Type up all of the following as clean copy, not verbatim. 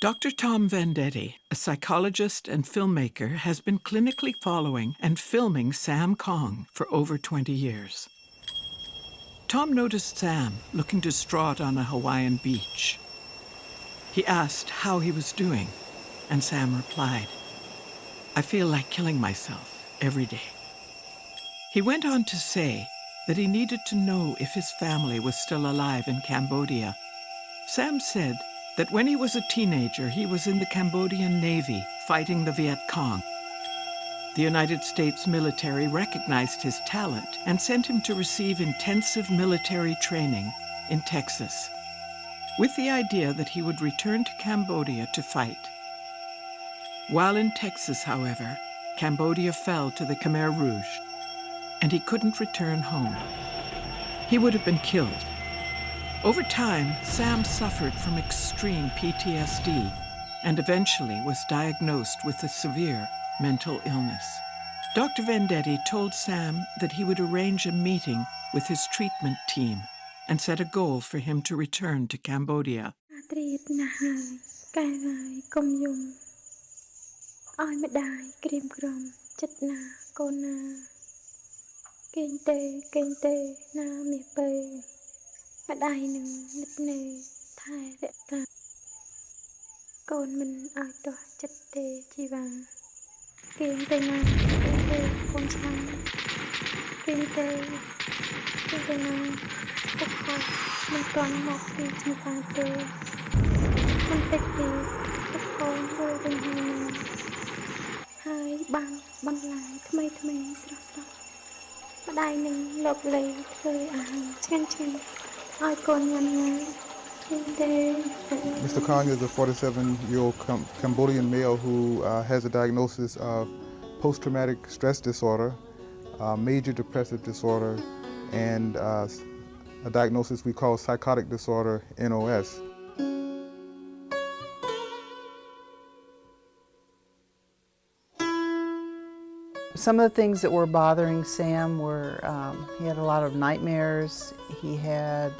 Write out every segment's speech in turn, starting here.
Dr. Tom Vendetti, a psychologist and filmmaker, has been clinically following and filming Sam Khong for over 20 years. Tom noticed Sam looking distraught on a Hawaiian beach. He asked how he was doing, and Sam replied, "I feel like killing myself every day." He went on to say that he needed to know if his family was still alive in Cambodia. Sam said that when he was a teenager, he was in the Cambodian Navy fighting the Viet Cong. The United States military recognized his talent and sent him to receive intensive military training in Texas, with the idea that he would return to Cambodia to fight. While in Texas, however, Cambodia fell to the Khmer Rouge, and he couldn't return home. He would have been killed. Over time, Sam suffered from extreme PTSD and eventually was diagnosed with a severe mental illness. Dr. Vendetti told Sam that he would arrange a meeting with his treatment team and set a goal for him to return to Cambodia. Mr. Khong is a 47-year-old Cambodian male who has a diagnosis of post-traumatic stress disorder, major depressive disorder, and a diagnosis we call psychotic disorder, NOS. Some of the things that were bothering Sam were he had a lot of nightmares, he had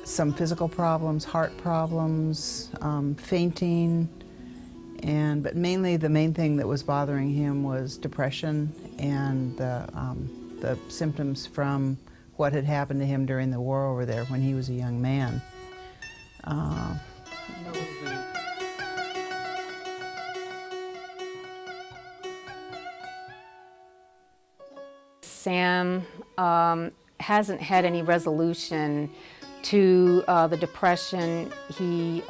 some physical problems, heart problems, fainting, but mainly the main thing that was bothering him was depression and the symptoms from what had happened to him during the war over there when he was a young man. Sam hasn't had any resolution to the depression. He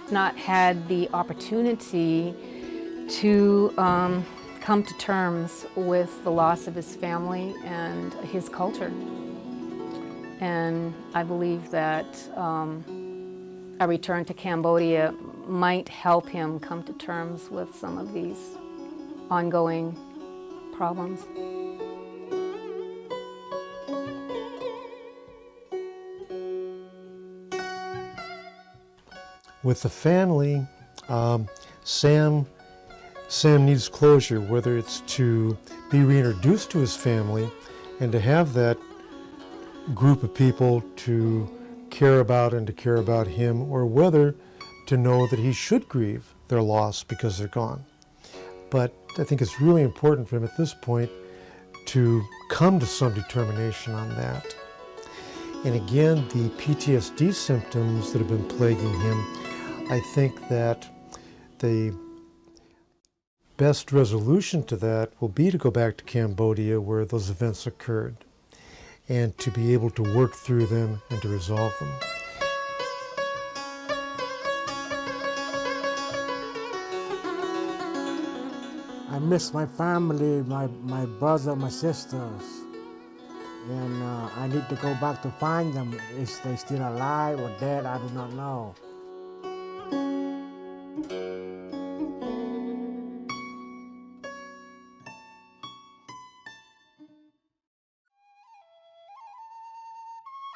not had the opportunity to come to terms with the loss of his family and his culture. And I believe that a return to Cambodia might help him come to terms with some of these ongoing problems. With the family, Sam needs closure, whether it's to be reintroduced to his family and to have that group of people to care about and to care about him, or whether to know that he should grieve their loss because they're gone. But I think it's really important for him at this point to come to some determination on that. And again, the PTSD symptoms that have been plaguing him, I think that the best resolution to that will be to go back to Cambodia where those events occurred and to be able to work through them and to resolve them. I miss my family, my brother, my sisters, and I need to go back to find them. Is they still alive or dead? I do not know.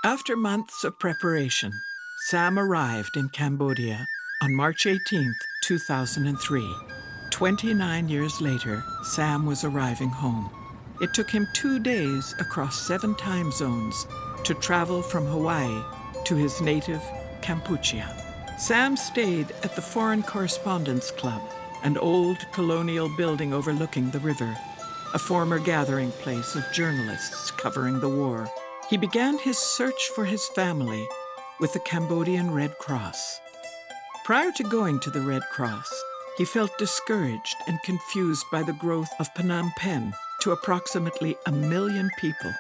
After months of preparation, Sam arrived in Cambodia on March 18, 2003. 29 years later, Sam was arriving home. It took him 2 days across 7 time zones to travel from Hawaii to his native Kampuchea. Sam stayed at the Foreign Correspondents Club, an old colonial building overlooking the river, a former gathering place of journalists covering the war. He began his search for his family with the Cambodian Red Cross. Prior to going to the Red Cross, he felt discouraged and confused by the growth of Phnom Penh to approximately 1 million people.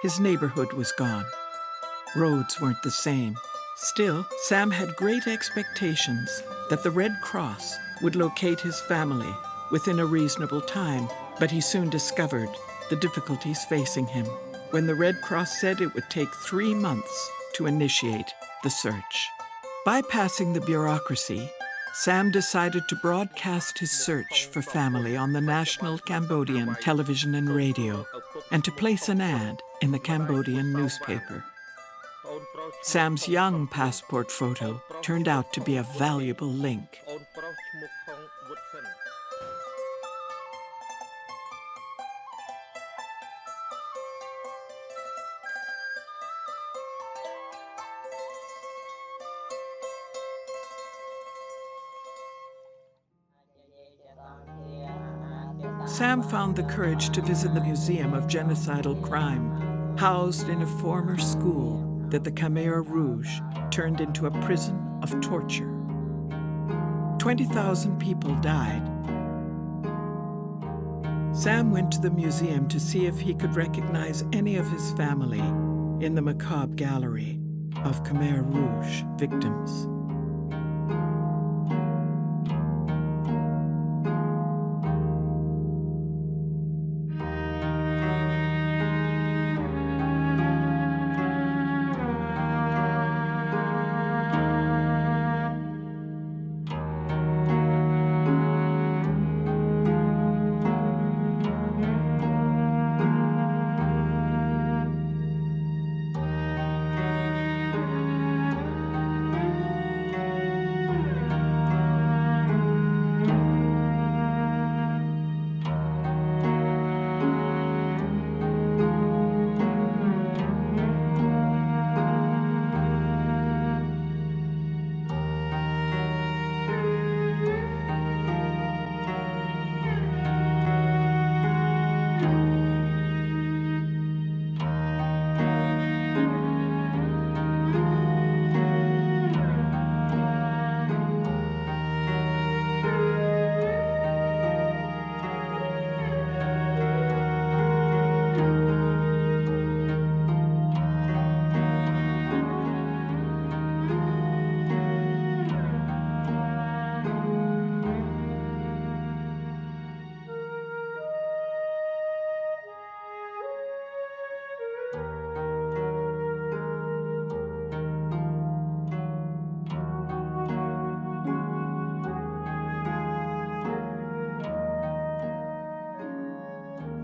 His neighborhood was gone. Roads weren't the same. Still, Sam had great expectations that the Red Cross would locate his family within a reasonable time, but he soon discovered the difficulties facing him when the Red Cross said it would take 3 months to initiate the search. Bypassing the bureaucracy, Sam decided to broadcast his search for family on the national Cambodian television and radio, and to place an ad in the Cambodian newspaper. Sam's young passport photo turned out to be a valuable link. Sam found the courage to visit the Museum of Genocidal Crime, housed in a former school that the Khmer Rouge turned into a prison of torture. 20,000 people died. Sam went to the museum to see if he could recognize any of his family in the macabre gallery of Khmer Rouge victims.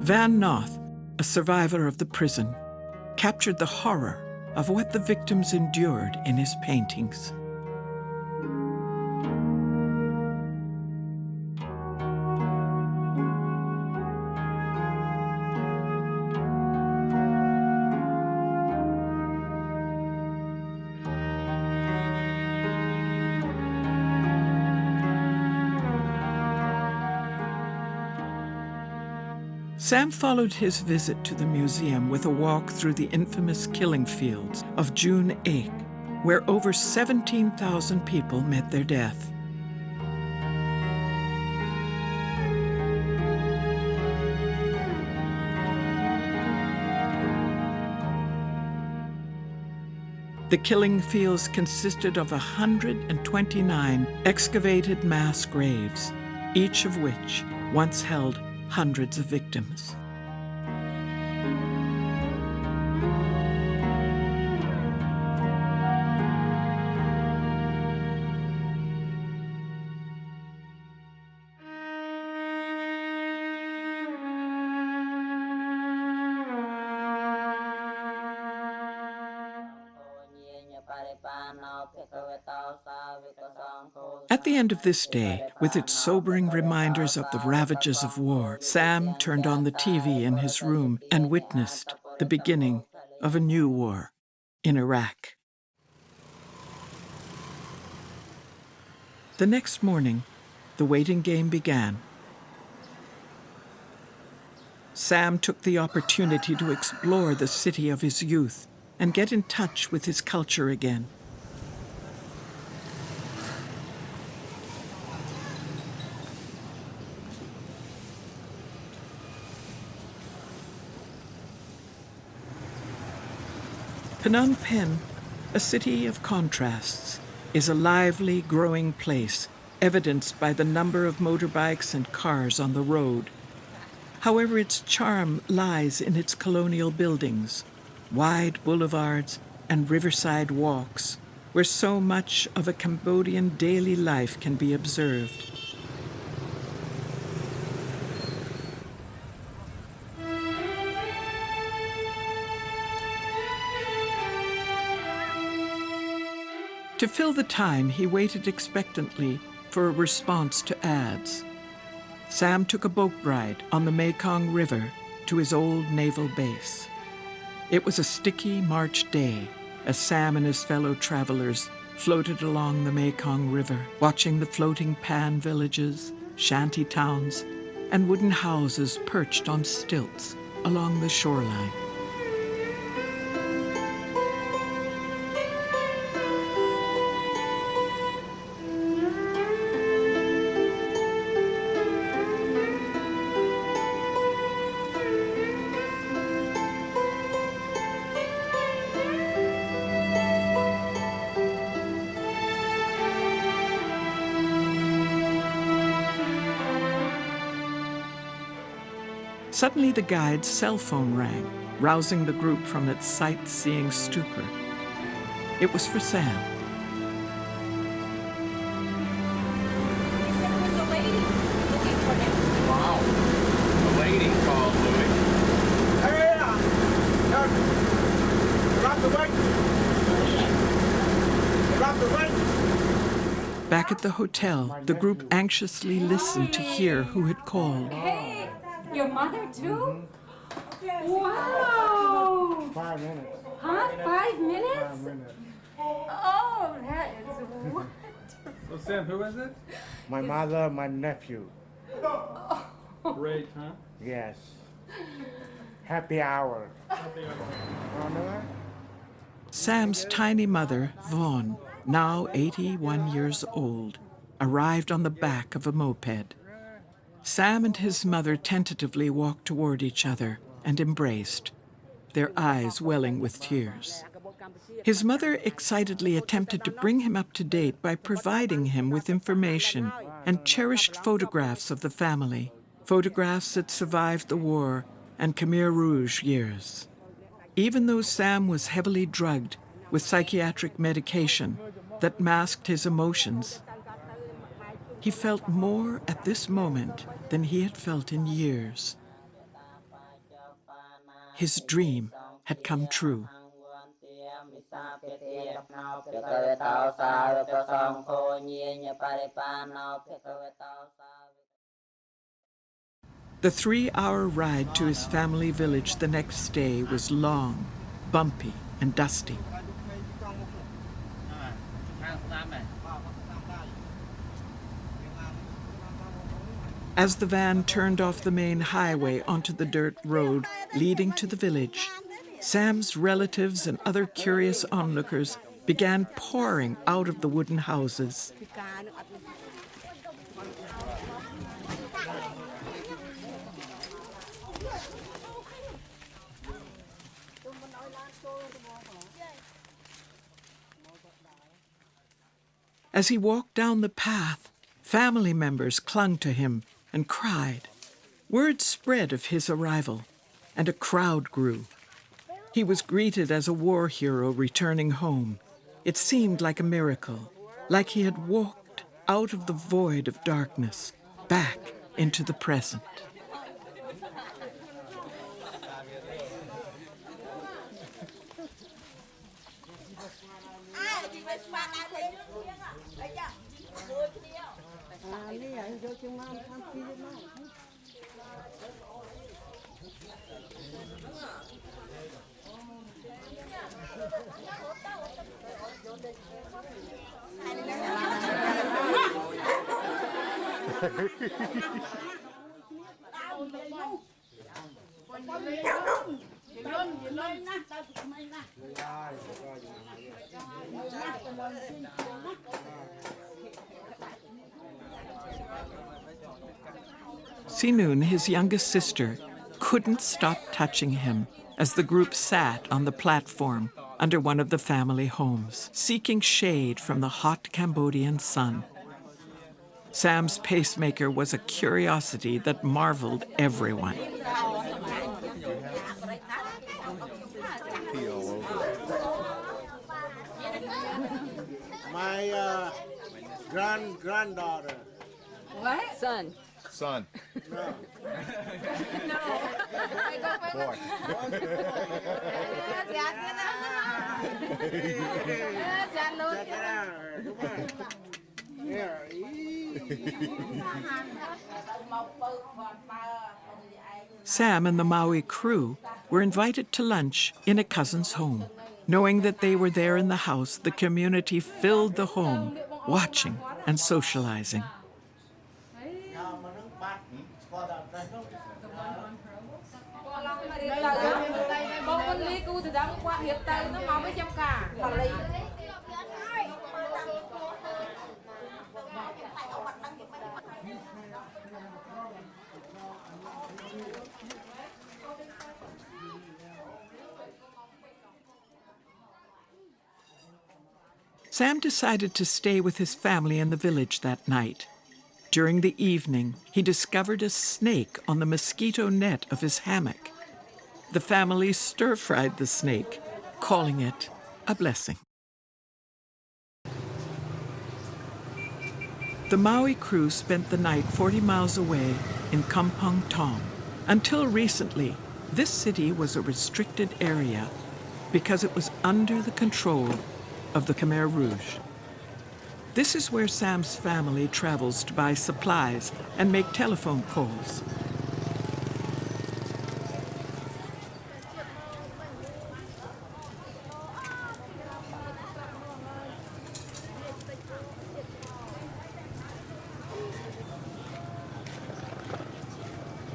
Van Noth, a survivor of the prison, captured the horror of what the victims endured in his paintings. Sam followed his visit to the museum with a walk through the infamous killing fields of June 8, where over 17,000 people met their death. The killing fields consisted of 129 excavated mass graves, each of which once held hundreds of victims. At the end of this day, with its sobering reminders of the ravages of war, Sam turned on the TV in his room and witnessed the beginning of a new war in Iraq. The next morning, the waiting game began. Sam took the opportunity to explore the city of his youth and get in touch with his culture again. Phnom Penh, a city of contrasts, is a lively, growing place, evidenced by the number of motorbikes and cars on the road. However, its charm lies in its colonial buildings, wide boulevards and riverside walks, where so much of a Cambodian daily life can be observed. To fill the time, he waited expectantly for a response to ads. Sam took a boat ride on the Mekong River to his old naval base. It was a sticky March day as Sam and his fellow travelers floated along the Mekong River, watching the floating pan villages, shanty towns, and wooden houses perched on stilts along the shoreline. Suddenly, the guide's cell phone rang, rousing the group from its sightseeing stupor. It was for Sam. There's a lady looking for him. Wow. A lady called Louis. Hey, drop the weight. Drop the weight. Back at the hotel, the group anxiously listened to hear who had called. Hey, your mother too? Wow! 5 minutes. Huh? 5 minutes? 5 minutes. Oh, that is wonderful. So Sam, who is it? My mother, my nephew. Great, huh? Yes. Happy hour. Remember that? Sam's tiny mother, Vaughn, now 81 years old, arrived on the back of a moped. Sam and his mother tentatively walked toward each other and embraced, their eyes welling with tears. His mother excitedly attempted to bring him up to date by providing him with information and cherished photographs of the family, photographs that survived the war and Khmer Rouge years. Even though Sam was heavily drugged with psychiatric medication that masked his emotions, he felt more at this moment than he had felt in years. His dream had come true. The 3-hour ride to his family village the next day was long, bumpy, and dusty. As the van turned off the main highway onto the dirt road leading to the village, Sam's relatives and other curious onlookers began pouring out of the wooden houses. As he walked down the path, family members clung to him and cried. Word spread of his arrival, and a crowd grew. He was greeted as a war hero returning home. It seemed like a miracle, like he had walked out of the void of darkness, back into the present. Sinun, his youngest sister, couldn't stop touching him as the group sat on the platform under one of the family homes, seeking shade from the hot Cambodian sun. Sam's pacemaker was a curiosity that marveled everyone. My granddaughter. What? Son. Son. No. Boy. Check it out. Come on. Here. Sam and the Maui crew were invited to lunch in a cousin's home. Knowing that they were there in the house, the community filled the home, watching and socializing. Sam decided to stay with his family in the village that night. During the evening, he discovered a snake on the mosquito net of his hammock. The family stir-fried the snake, calling it a blessing. The Maui crew spent the night 40 miles away in Kampong Tom. Until recently, this city was a restricted area because it was under the control of the Khmer Rouge. This is where Sam's family travels to buy supplies and make telephone calls.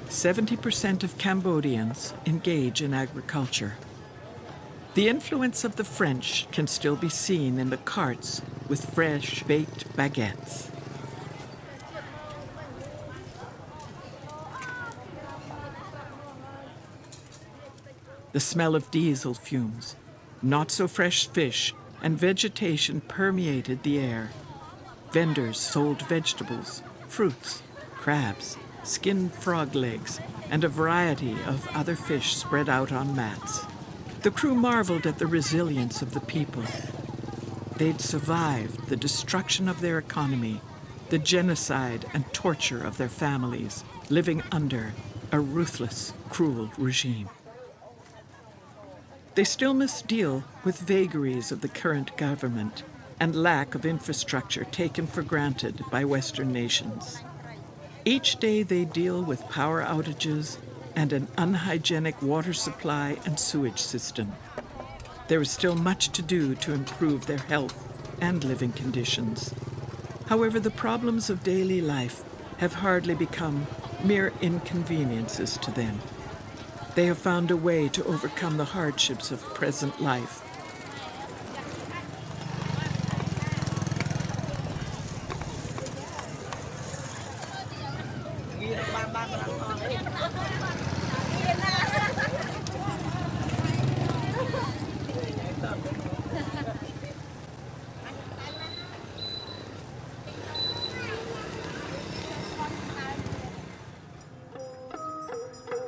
"70% of Cambodians engage in agriculture. The influence of the French can still be seen in the carts with fresh baked baguettes. The smell of diesel fumes, not so fresh fish, and vegetation permeated the air. Vendors sold vegetables, fruits, crabs, skinned frog legs, and a variety of other fish spread out on mats. The crew marveled at the resilience of the people. They'd survived the destruction of their economy, the genocide and torture of their families, living under a ruthless, cruel regime. They still must deal with vagaries of the current government and lack of infrastructure taken for granted by Western nations. Each day they deal with power outages and an unhygienic water supply and sewage system. There is still much to do to improve their health and living conditions. However, the problems of daily life have hardly become mere inconveniences to them. They have found a way to overcome the hardships of present life.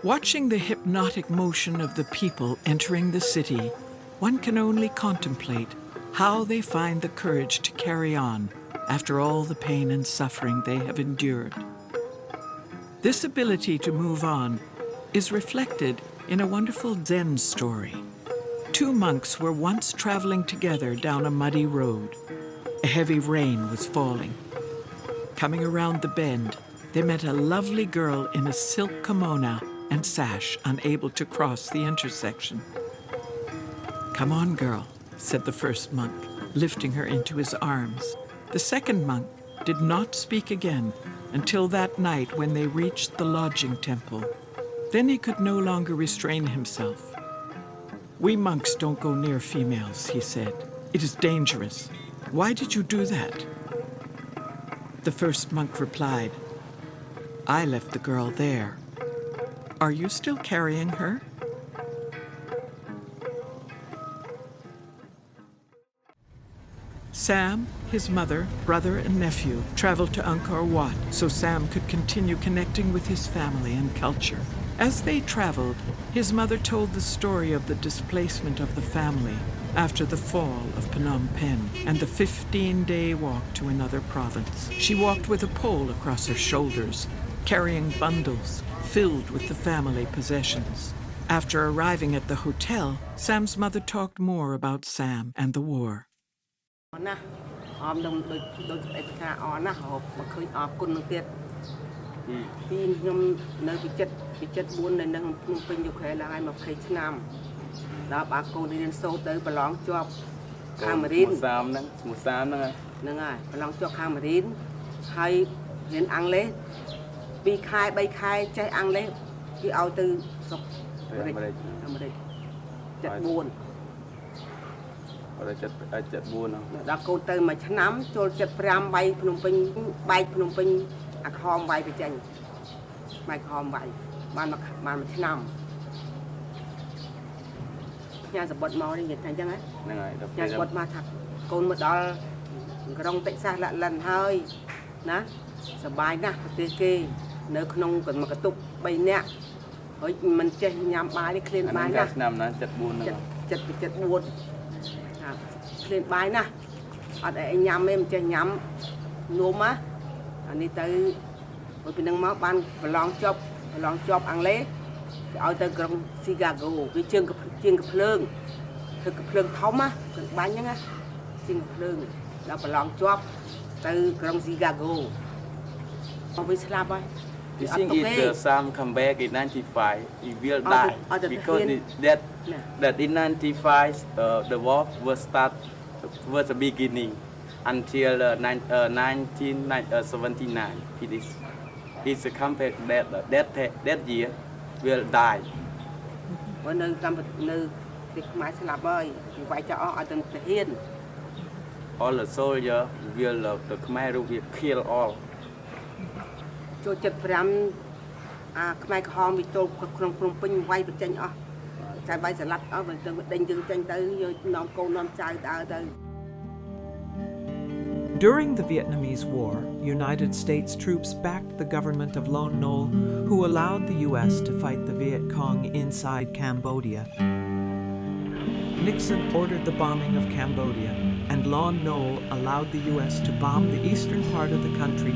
Watching the hypnotic motion of the people entering the city, one can only contemplate how they find the courage to carry on after all the pain and suffering they have endured. This ability to move on is reflected in a wonderful Zen story. Two monks were once traveling together down a muddy road. A heavy rain was falling. Coming around the bend, they met a lovely girl in a silk kimono and sash, unable to cross the intersection. "Come on, girl," said the first monk, lifting her into his arms. The second monk did not speak again, until that night when they reached the lodging temple. Then he could no longer restrain himself. "We monks don't go near females," he said. "It is dangerous. Why did you do that?" The first monk replied, "I left the girl there. Are you still carrying her?" Sam, his mother, brother, and nephew traveled to Angkor Wat so Sam could continue connecting with his family and culture. As they traveled, his mother told the story of the displacement of the family after the fall of Phnom Penh and the 15-day walk to another province. She walked with a pole across her shoulders, carrying bundles filled with the family possessions. After arriving at the hotel, Sam's mother talked more about Sam and the war. You think if Sam come back in 95, he will die because that in 95 the war was the beginning until 1979. It's a compare that year will die. All the soldiers will the Khmer Rouge will kill all. During the Vietnamese War, United States troops backed the government of Lon Nol, who allowed the U.S. to fight the Viet Cong inside Cambodia. Nixon ordered the bombing of Cambodia, and Lon Nol allowed the U.S. to bomb the eastern part of the country.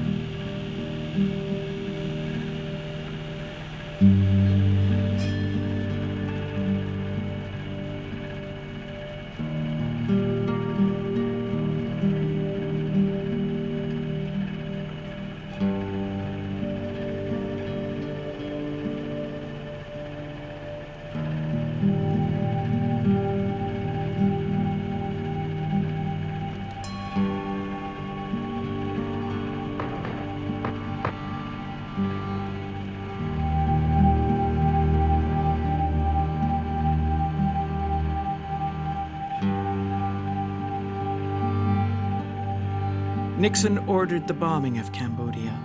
Nixon ordered the bombing of Cambodia,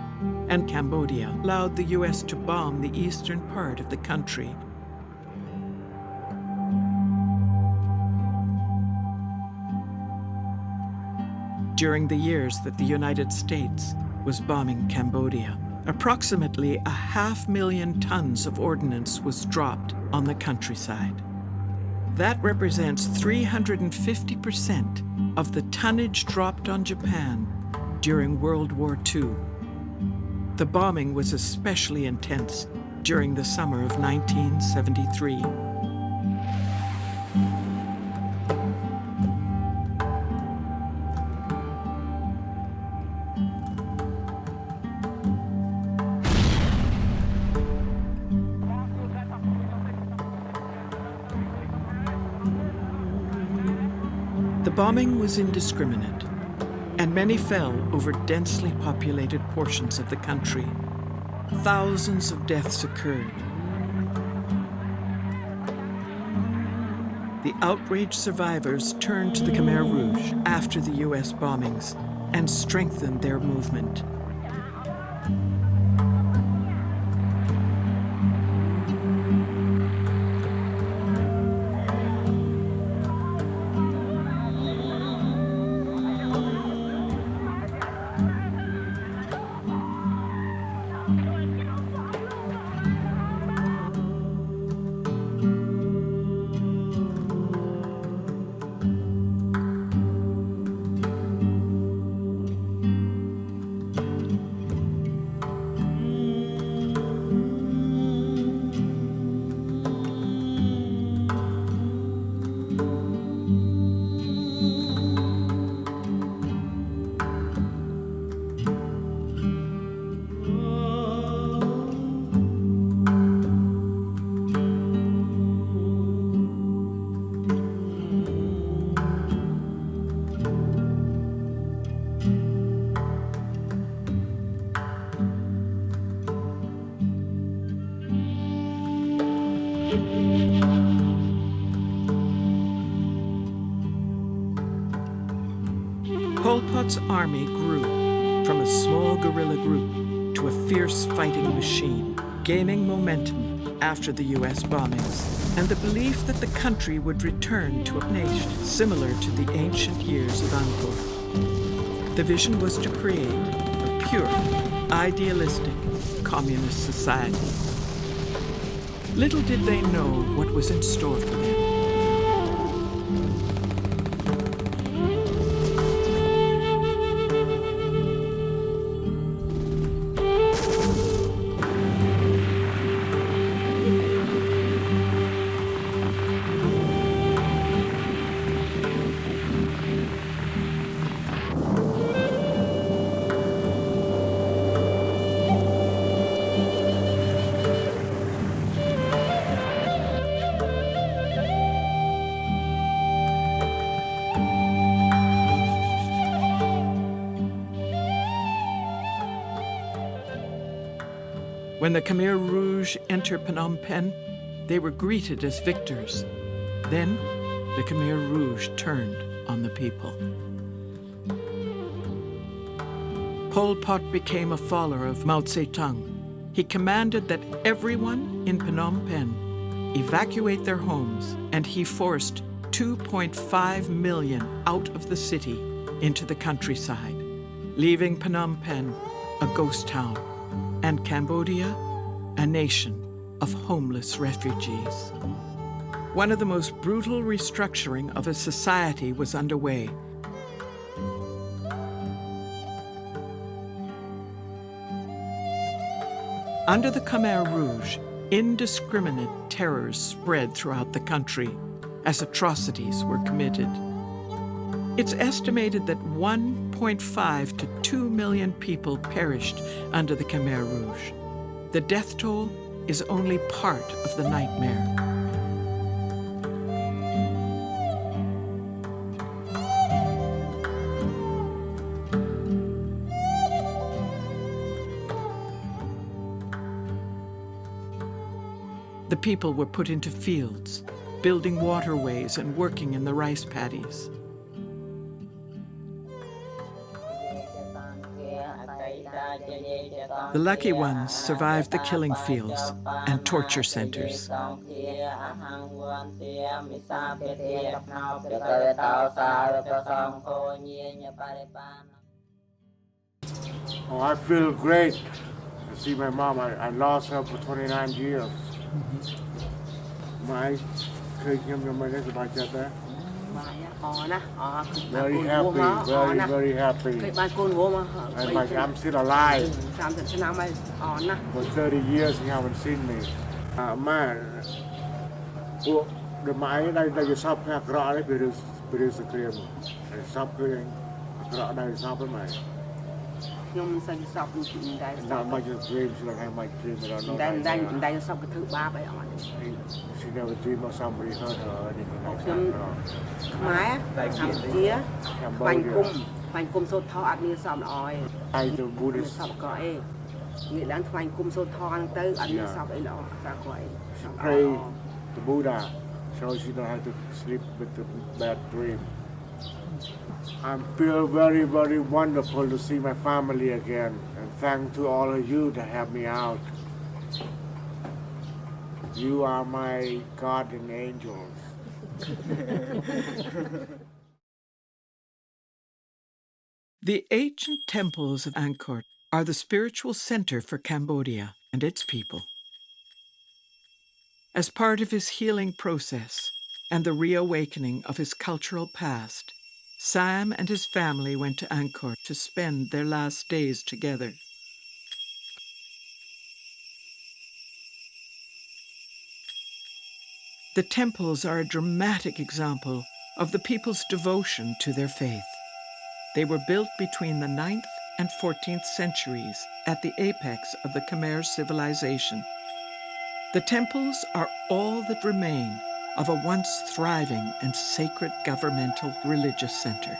and Cambodia allowed the U.S. to bomb the eastern part of the country. During the years that the United States was bombing Cambodia, approximately 500,000 tons of ordnance was dropped on the countryside. That represents 350% of the tonnage dropped on Japan during World War II. The bombing was especially intense during the summer of 1973. The bombing was indiscriminate. and many fell over densely populated portions of the country. Thousands of deaths occurred. The outraged survivors turned to the Khmer Rouge after the U.S. bombings and strengthened their movement. Pol Pot's army grew from a small guerrilla group to a fierce fighting machine, gaining momentum after the U.S. bombings, and the belief that the country would return to a nation similar to the ancient years of Angkor. The vision was to create a pure, idealistic communist society. Little did they know what was in store for them. When the Khmer Rouge entered Phnom Penh, they were greeted as victors. Then, the Khmer Rouge turned on the people. Pol Pot became a follower of Mao Zedong. He commanded that everyone in Phnom Penh evacuate their homes, and he forced 2.5 million out of the city into the countryside, leaving Phnom Penh a ghost town, and Cambodia a nation of homeless refugees. One of the most brutal restructuring of a society was underway. Under the Khmer Rouge, indiscriminate terrors spread throughout the country as atrocities were committed. It's estimated that 1.5 to 2 million people perished under the Khmer Rouge. The death toll is only part of the nightmare. The people were put into fields, building waterways and working in the rice paddies. The lucky ones survived the killing fields and torture centers. Oh, I feel great to see my mom. I lost her for 29 years. My very happy, very happy. And I'm still alive. For 30 years, you haven't seen me. Man, the mine, they stop the crowd, produce the cream. They stop doing the crowd, they stop the mine. Not much of dreams, she don't have my dream. She never dreamed of somebody hurt her or anything like that. Cambodia. I the Buddhist. Pray the Buddha so she don't have to sleep with the bad dream. I feel very, very wonderful to see my family again, and thank to all of you to help me out. You are my guardian angels. The ancient temples of Angkor are the spiritual center for Cambodia and its people. As part of his healing process and the reawakening of his cultural past, Sam and his family went to Angkor to spend their last days together. The temples are a dramatic example of the people's devotion to their faith. They were built between the 9th and 14th centuries at the apex of the Khmer civilization. The temples are all that remain of a once thriving and sacred governmental religious center.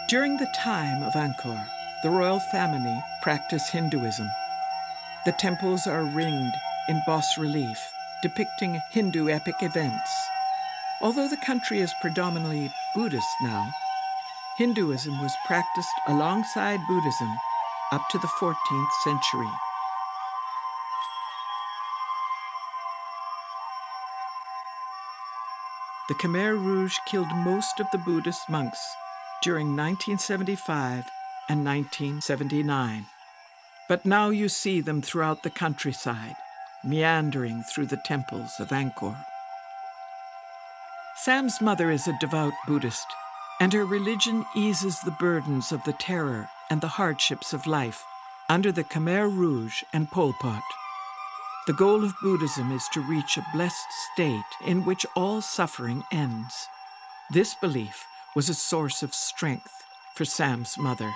During the time of Angkor, the royal family practiced Hinduism. The temples are ringed in bas-relief, depicting Hindu epic events. Although the country is predominantly Buddhist now, Hinduism was practiced alongside Buddhism up to the 14th century. The Khmer Rouge killed most of the Buddhist monks during 1975 and 1979. But now you see them throughout the countryside, meandering through the temples of Angkor. Sam's mother is a devout Buddhist, and her religion eases the burdens of the terror and the hardships of life under the Khmer Rouge and Pol Pot. The goal of Buddhism is to reach a blessed state in which all suffering ends. This belief was a source of strength for Sam's mother.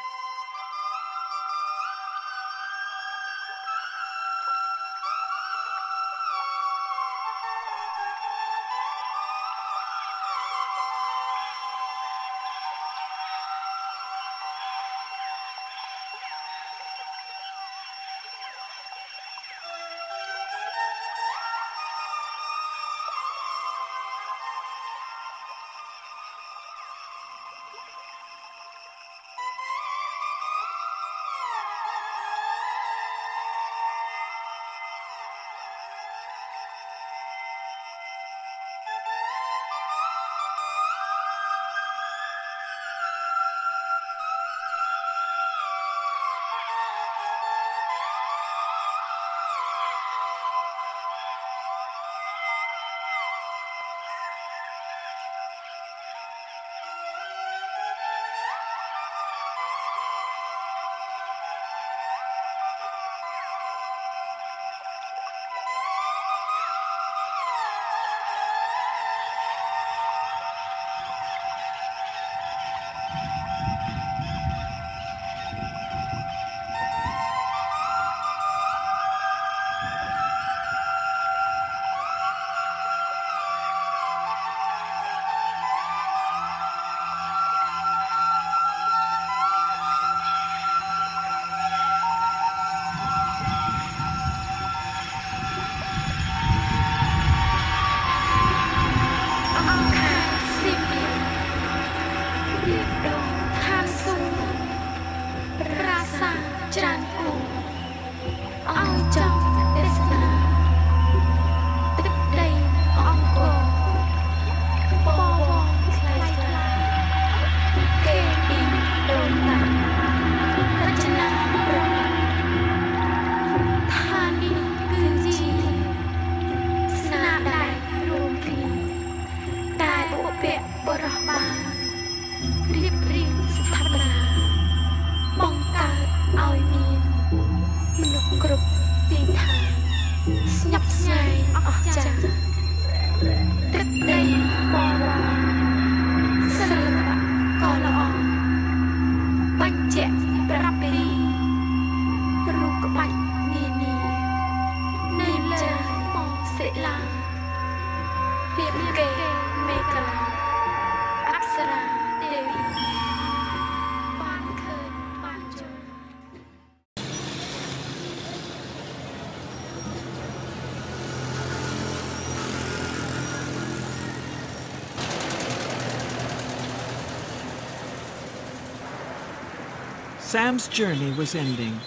Sam's journey was ending,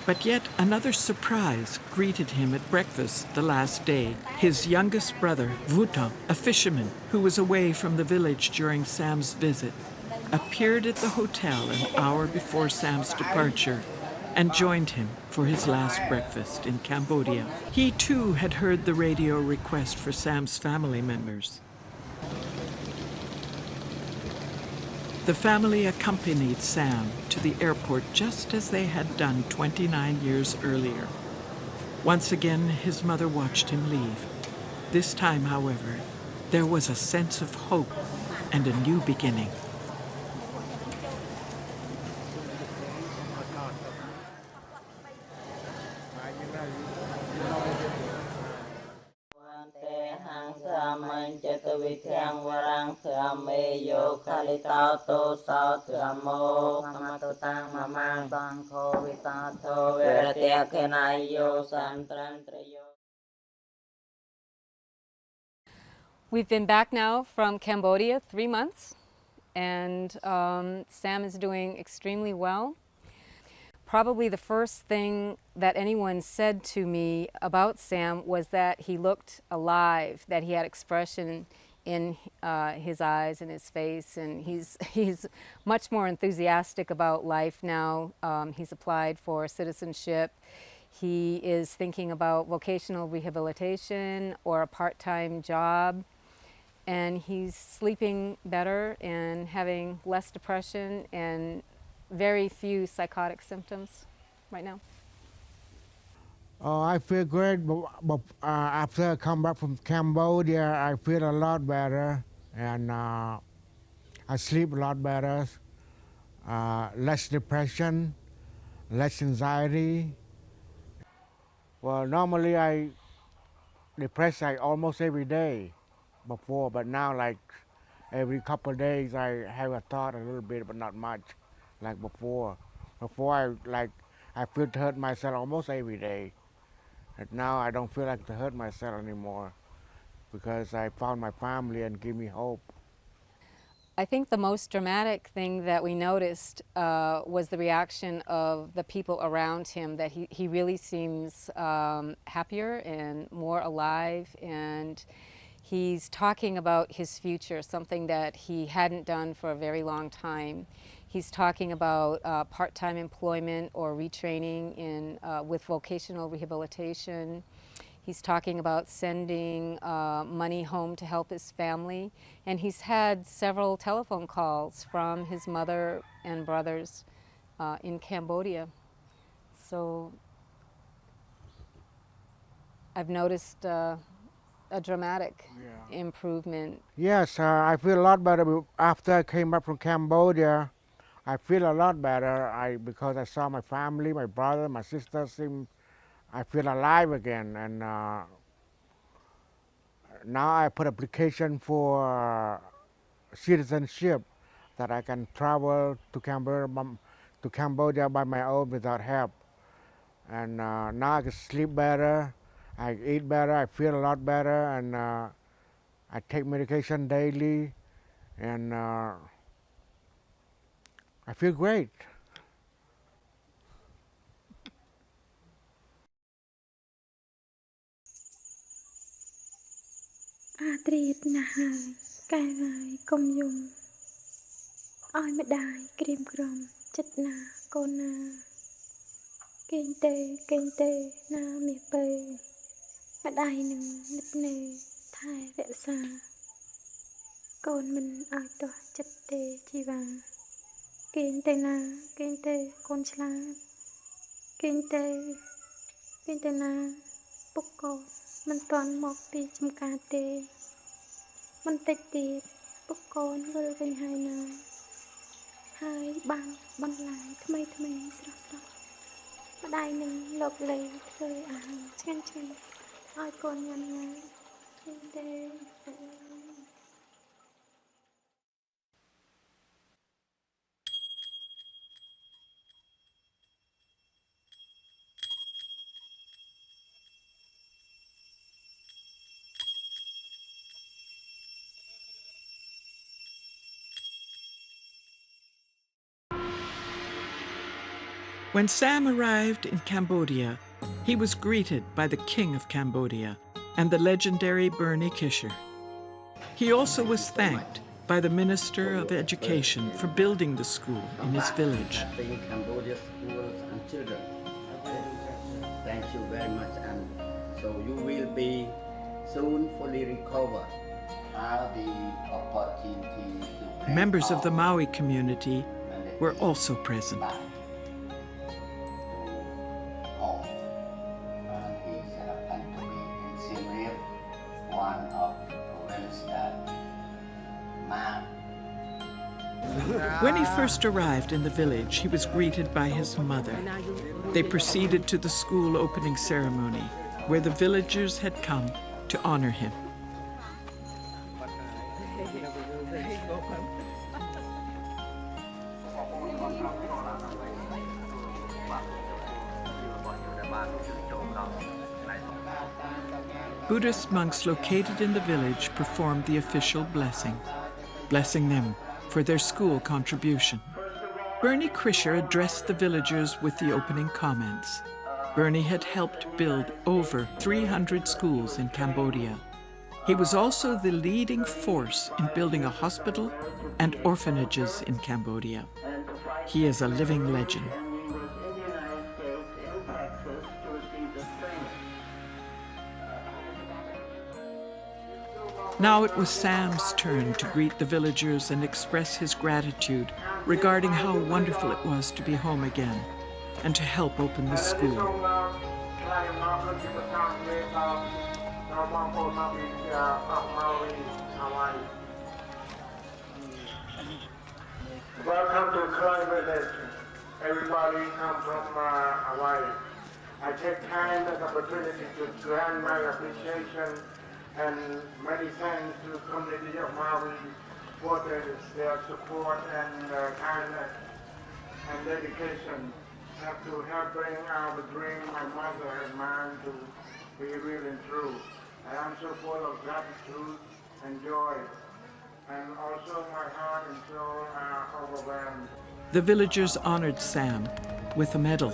but yet another surprise greeted him at breakfast the last day. His youngest brother, Vutam, a fisherman who was away from the village during Sam's visit, appeared at the hotel an hour before Sam's departure and joined him for his last breakfast in Cambodia. He too had heard the radio request for Sam's family members. The family accompanied Sam to the airport just as they had done 29 years earlier. Once again, his mother watched him leave. This time, however, there was a sense of hope and a new beginning. We've been back now from Cambodia 3 months, and Sam is doing extremely well. Probably the first thing that anyone said to me about Sam was that he looked alive, that he had expression in his eyes and his face, and he's much more enthusiastic about life now. He's applied for citizenship. He is thinking about vocational rehabilitation or a part-time job, and he's sleeping better and having less depression and very few psychotic symptoms right now. I feel great, but after I come back from Cambodia, I feel a lot better, and I sleep a lot better, less depression, less anxiety. Well, normally I depressed like almost every day before, but now like every couple of days I have a thought a little bit, but not much like before. Before I feel to hurt myself almost every day. And now I don't feel like to hurt myself anymore because I found my family and give me hope. I think the most dramatic thing that we noticed was the reaction of the people around him, that he really seems happier and more alive, and he's talking about his future, something that he hadn't done for a very long time. He's talking about part-time employment or retraining with vocational rehabilitation. He's talking about sending money home to help his family. And he's had several telephone calls from his mother and brothers in Cambodia. So I've noticed a dramatic improvement. Yes, I feel a lot better after I came back from Cambodia. I feel a lot better because I saw my family, my brother, my sister. I feel alive again, and now I put application for citizenship that I can travel to Cambodia by my own without help. And now I can sleep better, I eat better, I feel a lot better, and I take medication daily, and I feel great. When Sam arrived in Cambodia, he was greeted by the King of Cambodia and the legendary Bernie Kisher. He also was thanked by the Minister of Education for building the school in his village. Cambodia schools and children. Thank you very much, and so you will be soon fully recovered. Have the opportunity to Members of the Maui community were also present. Home. He happened to be in Siem Reap, one of the provinces that When he first arrived in the village, he was greeted by his mother. They proceeded to the school opening ceremony, where the villagers had come to honor him. Buddhist monks located in the village performed the official blessing, blessing them for their school contribution. Bernie Krischer addressed the villagers with the opening comments. Bernie had helped build over 300 schools in Cambodia. He was also the leading force in building a hospital and orphanages in Cambodia. He is a living legend. Now it was Sam's turn to greet the villagers and express his gratitude regarding how wonderful it was to be home again and to help open the school. Welcome to Khmer Village. Everybody come from Hawaii. I take time as opportunity to grant my appreciation and many thanks to the community of Maui for their support and kindness and dedication to help bring out the dream my mother and mine to be real and true. I am so full of gratitude and joy, and also my heart and soul are overwhelmed. The villagers honored Sam with a medal,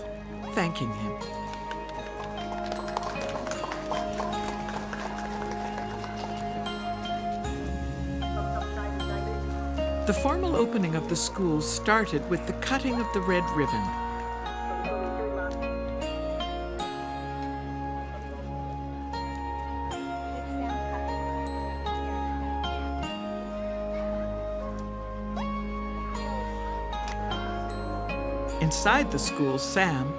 thanking him. The formal opening of the school started with the cutting of the red ribbon. Inside the school, Sam,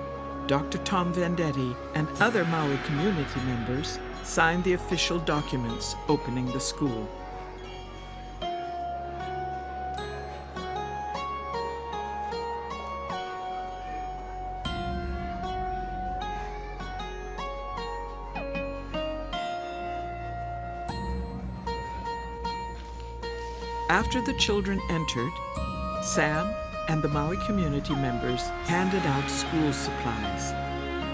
Dr. Tom Vendetti, and other Maui community members signed the official documents opening the school. After the children entered, Sam and the Maui community members handed out school supplies.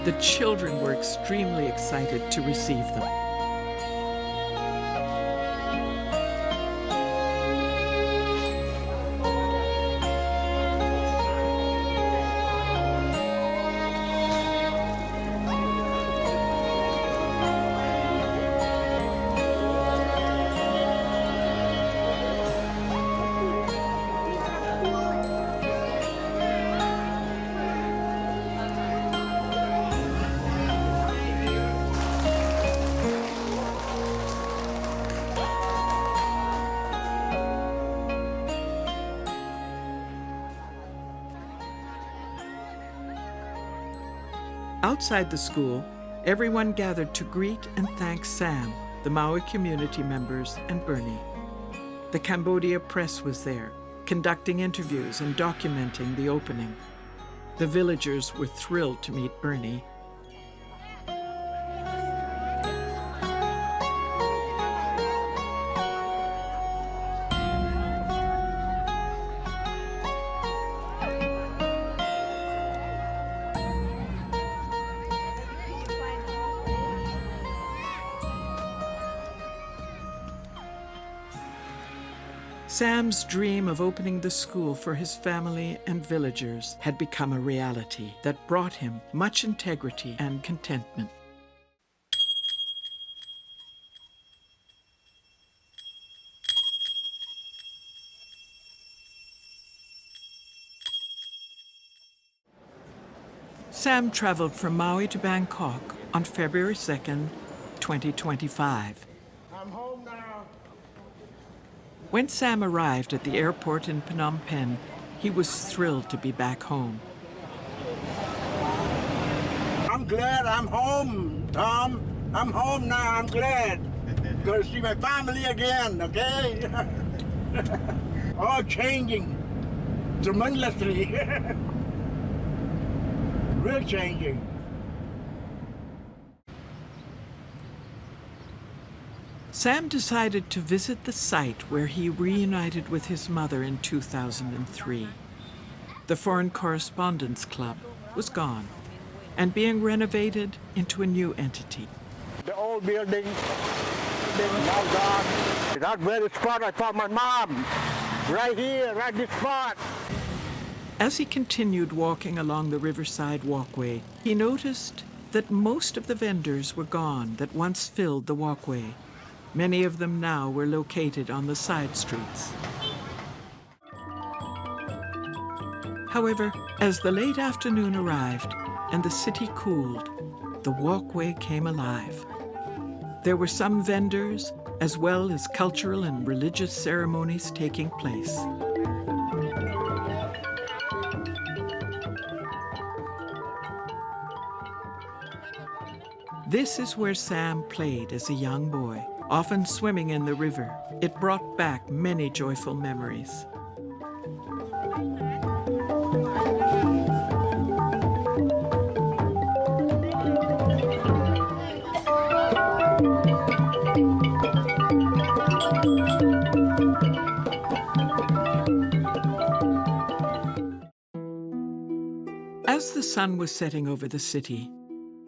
The children were extremely excited to receive them. Outside the school, everyone gathered to greet and thank Sam, the Maui community members, and Bernie. The Cambodia press was there, conducting interviews and documenting the opening. The villagers were thrilled to meet Bernie. Sam's dream of opening the school for his family and villagers had become a reality that brought him much integrity and contentment. Sam traveled from Maui to Bangkok on February 2nd, 2025. I'm home now. When Sam arrived at the airport in Phnom Penh, he was thrilled to be back home. I'm glad I'm home, Tom. I'm home now, I'm glad. Gonna see my family again, okay? All changing tremendously. Real changing. Sam decided to visit the site where he reunited with his mother in 2003. The Foreign Correspondents Club was gone and being renovated into a new entity. The old building now gone. That's where the spot I found my mom. Right here, right this spot. As he continued walking along the riverside walkway, he noticed that most of the vendors were gone that once filled the walkway. Many of them now were located on the side streets. However, as the late afternoon arrived and the city cooled, the walkway came alive. There were some vendors, as well as cultural and religious ceremonies taking place. This is where Sam played as a young boy, often swimming in the river. It brought back many joyful memories. As the sun was setting over the city,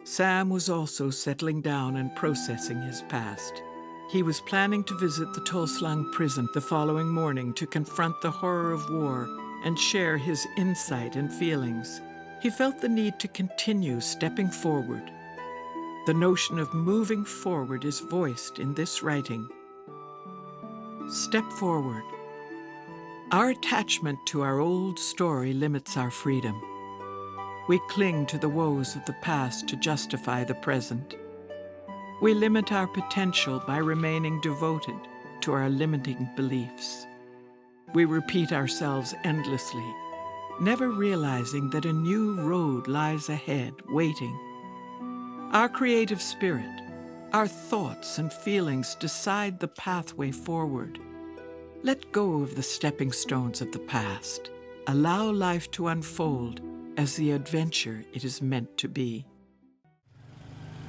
Sam was also settling down and processing his past. He was planning to visit the Tolslang prison the following morning to confront the horror of war and share his insight and feelings. He felt the need to continue stepping forward. The notion of moving forward is voiced in this writing. Step forward. Our attachment to our old story limits our freedom. We cling to the woes of the past to justify the present. We limit our potential by remaining devoted to our limiting beliefs. We repeat ourselves endlessly, never realizing that a new road lies ahead, waiting. Our creative spirit, our thoughts and feelings decide the pathway forward. Let go of the stepping stones of the past. Allow life to unfold as the adventure it is meant to be.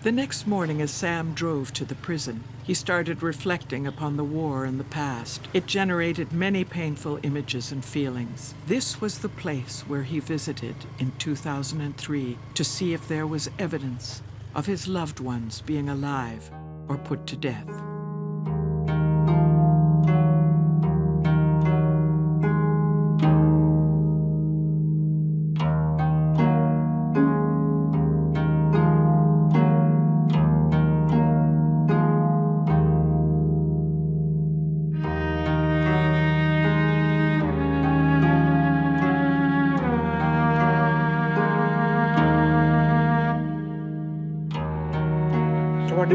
The next morning, as Sam drove to the prison, he started reflecting upon the war and the past. It generated many painful images and feelings. This was the place where he visited in 2003 to see if there was evidence of his loved ones being alive or put to death.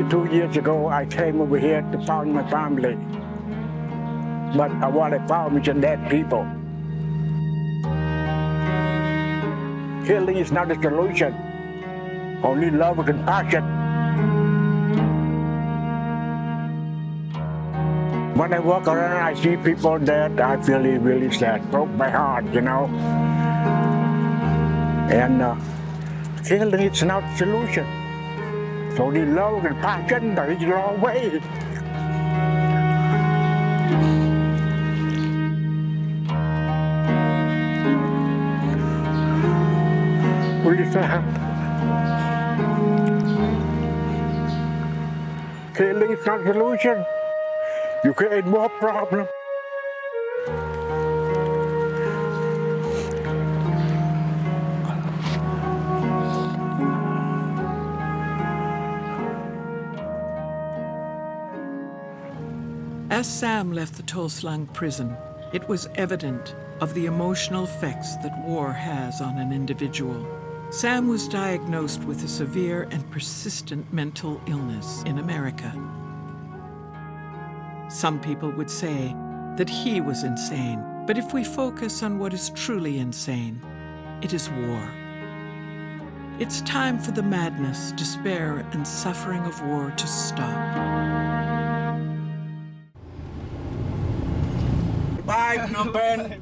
Two years ago, I came over here to find my family. But what I found was dead people. Killing is not the solution. Only love and compassion. When I walk around, I see people dead, I feel really sad. Broke my heart, you know. And killing is not the solution. So the love and passion that is a long way. Really sad. Killing is not the solution. You create more problems. As Sam left the Tolslang prison, it was evident of the emotional effects that war has on an individual. Sam was diagnosed with a severe and persistent mental illness in America. Some people would say that he was insane, but if we focus on what is truly insane, it is war. It's time for the madness, despair, and suffering of war to stop. Bye, Phnom Penh.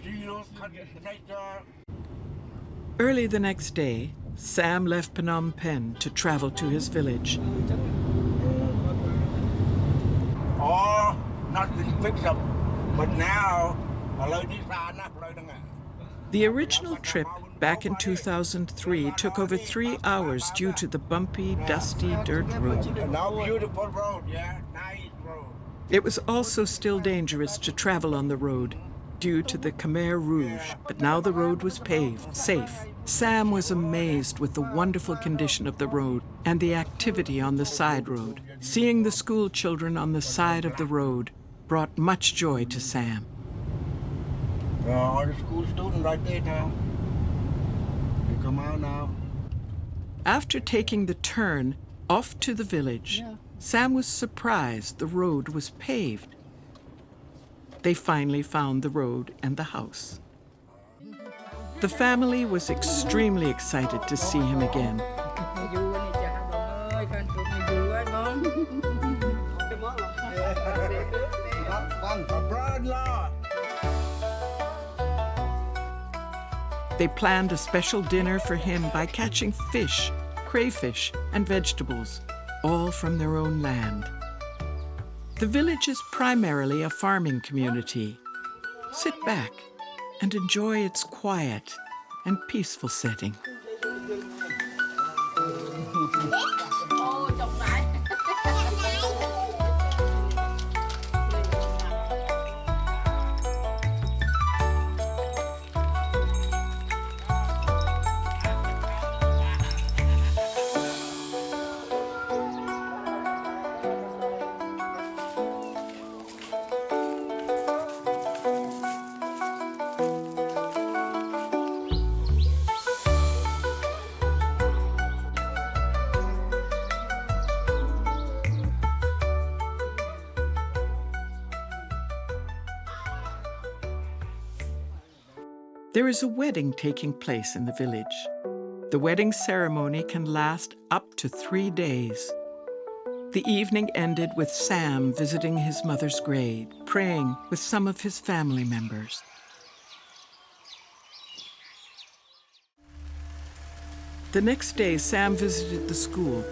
See you later. Early the next day, Sam left Phnom Penh to travel to his village. Oh, not been fixed up, but now, The original trip back in 2003 took over 3 hours due to the bumpy, dusty dirt road. Now beautiful road, yeah, nice road. It was also still dangerous to travel on the road due to the Khmer Rouge, but now the road was paved, safe. Sam was amazed with the wonderful condition of the road and the activity on the side road. Seeing the school children on the side of the road brought much joy to Sam. All the school students right there now. You come out now. After taking the turn off to the village, Sam was surprised the road was paved. They finally found the road and the house. The family was extremely excited to see him again. They planned a special dinner for him by catching fish, crayfish, and vegetables, all from their own land. The village is primarily a farming community. Sit back and enjoy its quiet and peaceful setting. There is a wedding taking place in the village. The wedding ceremony can last up to 3 days. The evening ended with Sam visiting his mother's grave, praying with some of his family members. The next day, Sam visited the school.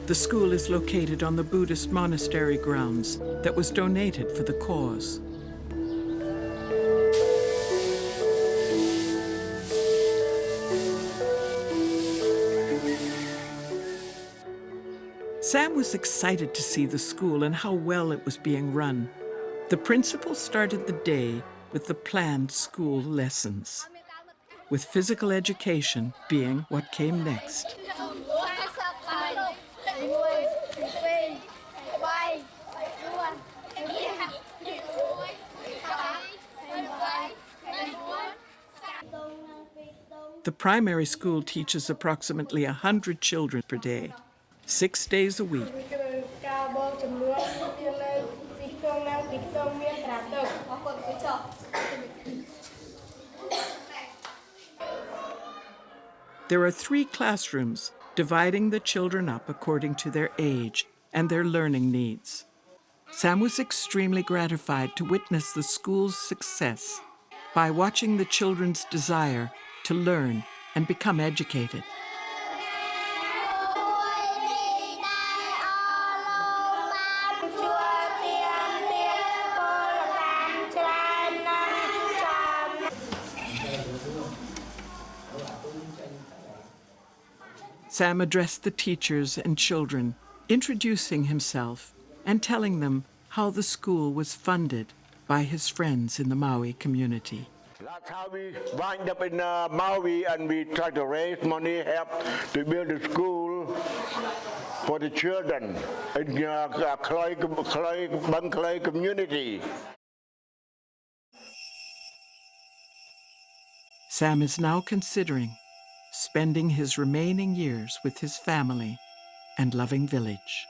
The school is located on the Buddhist monastery grounds that was donated for the cause. Sam was excited to see the school and how well it was being run. The principal started the day with the planned school lessons, with physical education being what came next. The primary school teaches approximately 100 children per day, 6 days a week. There are 3 classrooms dividing the children up according to their age and their learning needs. Sam was extremely gratified to witness the school's success by watching the children's desire to learn and become educated. Sam addressed the teachers and children, introducing himself and telling them how the school was funded by his friends in the Maui community. That's how we wind up in Maui, and we try to raise money, help to build a school for the children in Khloe community. Sam is now considering spending his remaining years with his family and loving village.